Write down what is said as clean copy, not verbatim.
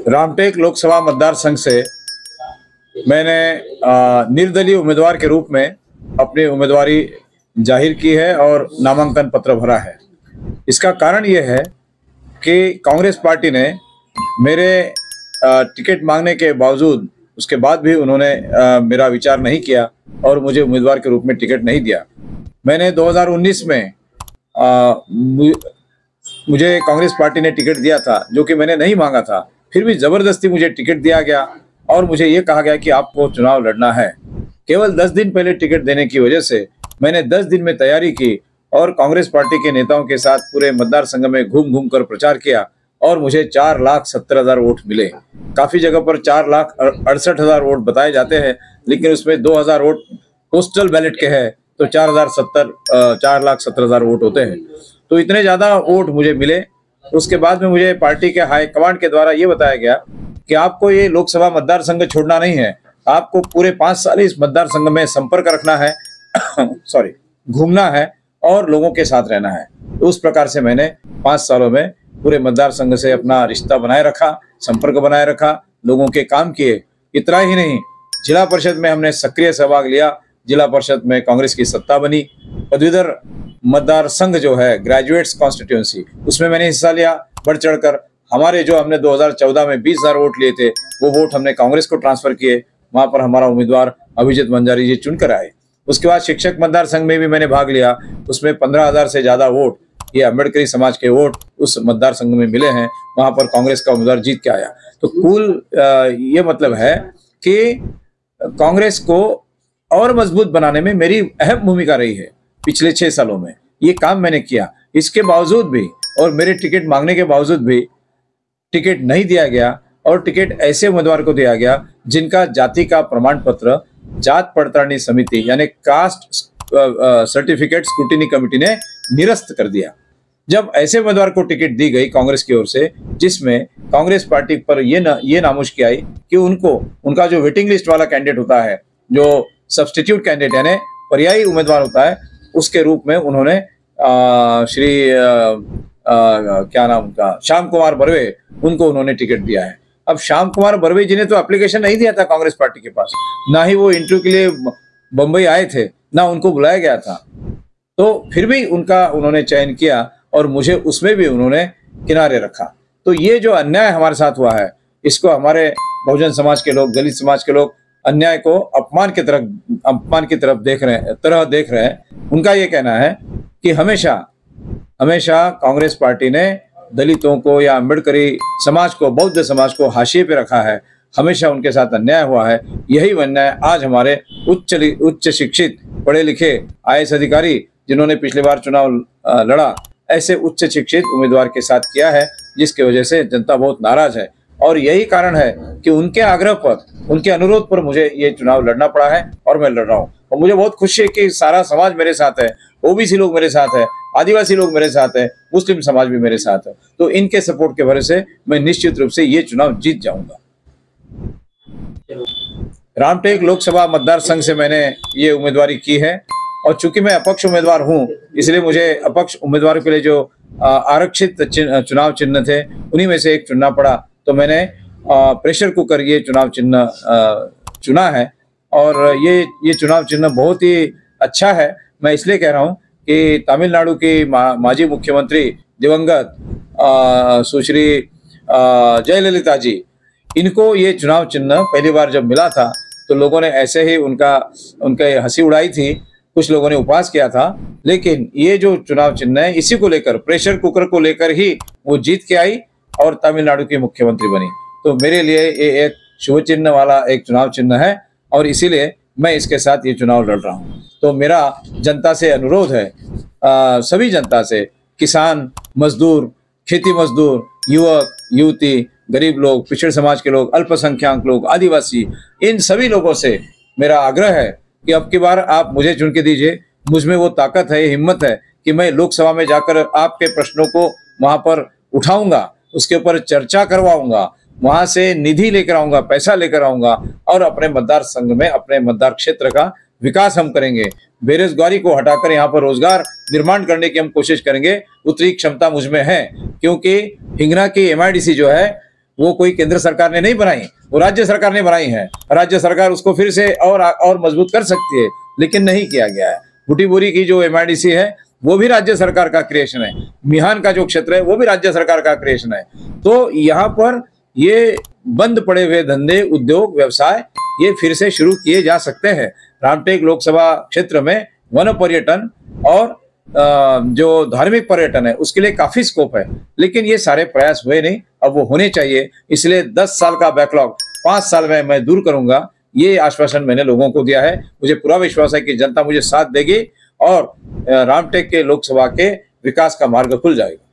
रामटेक लोकसभा मतदार संघ से मैंने निर्दलीय उम्मीदवार के रूप में अपनी उम्मीदवारी जाहिर की है और नामांकन पत्र भरा है। इसका कारण यह है कि कांग्रेस पार्टी ने मेरे टिकट मांगने के बावजूद उसके बाद भी उन्होंने मेरा विचार नहीं किया और मुझे उम्मीदवार के रूप में टिकट नहीं दिया। मैंने 2019 में मुझे कांग्रेस पार्टी ने टिकट दिया था जो कि मैंने नहीं मांगा था, फिर भी जबरदस्ती मुझे टिकट दिया गया और मुझे ये कहा गया कि आपको चुनाव लड़ना है। केवल 10 दिन पहले टिकट देने की वजह से मैंने 10 दिन में तैयारी की और कांग्रेस पार्टी के नेताओं के साथ पूरे मतदार संघ में घूम घूम कर प्रचार किया और मुझे 4,70,000 वोट मिले। काफी जगह पर 4,68,000 वोट बताए जाते हैं, लेकिन उसमें 2,000 वोट पोस्टल बैलेट के हैं तो 4,70,000 वोट होते हैं। तो इतने ज्यादा वोट मुझे मिले। उसके बाद में मुझे पार्टी के हाई कमांड के द्वारा ये बताया गया कि आपको ये लोकसभा मतदार संघ छोड़ना नहीं है, आपको पूरे 5 साल इस मतदार संघ में संपर्क रखना है सॉरी घूमना है और लोगों के साथ रहना है। तो उस प्रकार से मैंने 5 सालों में पूरे मतदार संघ से अपना रिश्ता बनाए रखा, संपर्क बनाए रखा, लोगों के काम किए। इतना ही नहीं, जिला परिषद में हमने सक्रिय सहभाग लिया। जिला परिषद में कांग्रेस की सत्ता बनी। पदवीधर मतदार संघ जो है ग्रेजुएट्स कॉन्स्टिट्यूएंसी, उसमें मैंने हिस्सा लिया बढ़ चढ़कर। हमारे जो हमने 2014 में 20,000 वोट लिए थे वो वोट हमने कांग्रेस को ट्रांसफर किए। वहां पर हमारा उम्मीदवार अभिजीत वंजारी जी चुनकर आए। उसके बाद शिक्षक मतदार संघ में भी मैंने भाग लिया। उसमें 15,000 से ज्यादा वोट, ये अम्बेडकरी समाज के वोट उस मतदार संघ में मिले हैं। वहां पर कांग्रेस का उम्मीदवार जीत के आया। तो कुल ये मतलब है कि कांग्रेस को और मजबूत बनाने में मेरी अहम भूमिका रही है। पिछले 6 सालों में ये काम मैंने किया। इसके बावजूद भी और मेरे टिकट मांगने के बावजूद भी टिकट नहीं दिया गया और टिकट ऐसे उम्मीदवार को दिया गया जिनका जाति का प्रमाण पत्र जात पड़तालनी समिति यानी कास्ट सर्टिफिकेट स्क्रूटिनी कमेटी ने निरस्त कर दिया। जब ऐसे उम्मीदवार को टिकट दी गई कांग्रेस की ओर से, जिसमें कांग्रेस पार्टी पर ये नामुश्की आई कि उनका जो वेटिंग लिस्ट वाला कैंडिडेट होता है, जो सब्स्टिट्यूट कैंडिडेट यानी पर्यायी उम्मीदवार होता है, उसके रूप में उन्होंने क्या नाम उनका, श्याम कुमार बर्वे, उनको उन्होंने टिकट दिया है। अब श्याम कुमार बर्वे जी ने तो एप्लीकेशन नहीं दिया था कांग्रेस पार्टी के पास, ना ही वो इंटरव्यू के लिए बंबई आए थे, ना उनको बुलाया गया था। तो फिर भी उन्होंने चयन किया और मुझे उसमें भी उन्होंने किनारे रखा। तो ये जो अन्याय हमारे साथ हुआ है, इसको हमारे बहुजन समाज के लोग, दलित समाज के लोग अन्याय को अपमान की तरफ देख रहे हैं। उनका ये कहना है कि हमेशा कांग्रेस पार्टी ने दलितों को या अम्बेडकरी समाज को, बौद्ध समाज को हाशिए पे रखा है। हमेशा उनके साथ अन्याय हुआ है। यही अन्याय आज हमारे उच्च शिक्षित पढ़े लिखे IAS अधिकारी, जिन्होंने पिछली बार चुनाव लड़ा, ऐसे उच्च शिक्षित उम्मीदवार के साथ किया है, जिसकी वजह से जनता बहुत नाराज है। और यही कारण है कि उनके आग्रह पर, उनके अनुरोध पर मुझे ये चुनाव लड़ना पड़ा है और मैं लड़ रहा हूँ। और मुझे बहुत खुशी है कि सारा समाज मेरे साथ है, OBC लोग मेरे साथ है, आदिवासी लोग मेरे साथ है, मुस्लिम समाज भी मेरे साथ है। तो इनके सपोर्ट के भरोसे मैं निश्चित रूप से ये चुनाव जीत जाऊंगा। रामटेक लोकसभा मतदार संघ से मैंने ये उम्मीदवारी की है और चूंकि मैं अपक्ष उम्मीदवार हूँ, इसलिए मुझे अपक्ष उम्मीदवारों के लिए जो आरक्षित चुनाव चिन्ह थे उन्हीं में से एक चुनना पड़ा। तो मैंने प्रेशर कुकर ये चुनाव चिन्ह चुना है और ये चुनाव चिन्ह बहुत ही अच्छा है। मैं इसलिए कह रहा हूँ कि तमिलनाडु की माजी मुख्यमंत्री दिवंगत सुश्री जयललिता जी, इनको ये चुनाव चिन्ह पहली बार जब मिला था तो लोगों ने ऐसे ही उनके हंसी उड़ाई थी, कुछ लोगों ने उपहास किया था। लेकिन ये जो चुनाव चिन्ह है, इसी को लेकर, प्रेशर कुकर को लेकर ही वो जीत के आई और तमिलनाडु की मुख्यमंत्री बनी। तो मेरे लिए ये एक शुभ चिन्ह वाला एक चुनाव चिन्ह है और इसीलिए मैं इसके साथ ये चुनाव लड़ रहा हूँ। तो मेरा जनता से अनुरोध है, सभी जनता से, किसान, मजदूर, खेती मजदूर, युवक, युवती, गरीब लोग, पिछड़े समाज के लोग, अल्पसंख्यक लोग, आदिवासी, इन सभी लोगों से मेरा आग्रह है कि अब की बार आप मुझे चुन के दीजिए। मुझ में वो ताकत है, हिम्मत है कि मैं लोकसभा में जाकर आपके प्रश्नों को वहां पर उठाऊंगा, उसके ऊपर चर्चा करवाऊंगा, वहां से निधि लेकर आऊंगा, पैसा लेकर आऊंगा और अपने मतदार संघ में, अपने मतदार क्षेत्र का विकास हम करेंगे, बेरोजगारी को हटाकर यहाँ पर रोजगार निर्माण करने की हम कोशिश करेंगे। उतनी क्षमता मुझ में है, क्योंकि हिंगना की एमआईडीसी जो है वो कोई केंद्र सरकार ने नहीं बनाई, वो राज्य सरकार ने बनाई है। राज्य सरकार उसको फिर से और मजबूत कर सकती है, लेकिन नहीं किया गया है। बुटीबोरी की जो एमआईडीसी है वो भी राज्य सरकार का क्रिएशन है, मिहान का जो क्षेत्र है वो भी राज्य सरकार का क्रिएशन है। तो यहाँ पर ये बंद पड़े हुए धंधे, उद्योग, व्यवसाय ये फिर से शुरू किए जा सकते हैं। रामटेक लोकसभा क्षेत्र में वन पर्यटन और जो धार्मिक पर्यटन है उसके लिए काफी स्कोप है, लेकिन ये सारे प्रयास हुए नहीं, अब वो होने चाहिए। इसलिए 10 साल का बैकलॉग 5 साल में मैं दूर करूंगा, ये आश्वासन मैंने लोगों को दिया है। मुझे पूरा विश्वास है कि जनता मुझे साथ देगी और रामटेक के लोकसभा के विकास का मार्ग खुल जाएगा।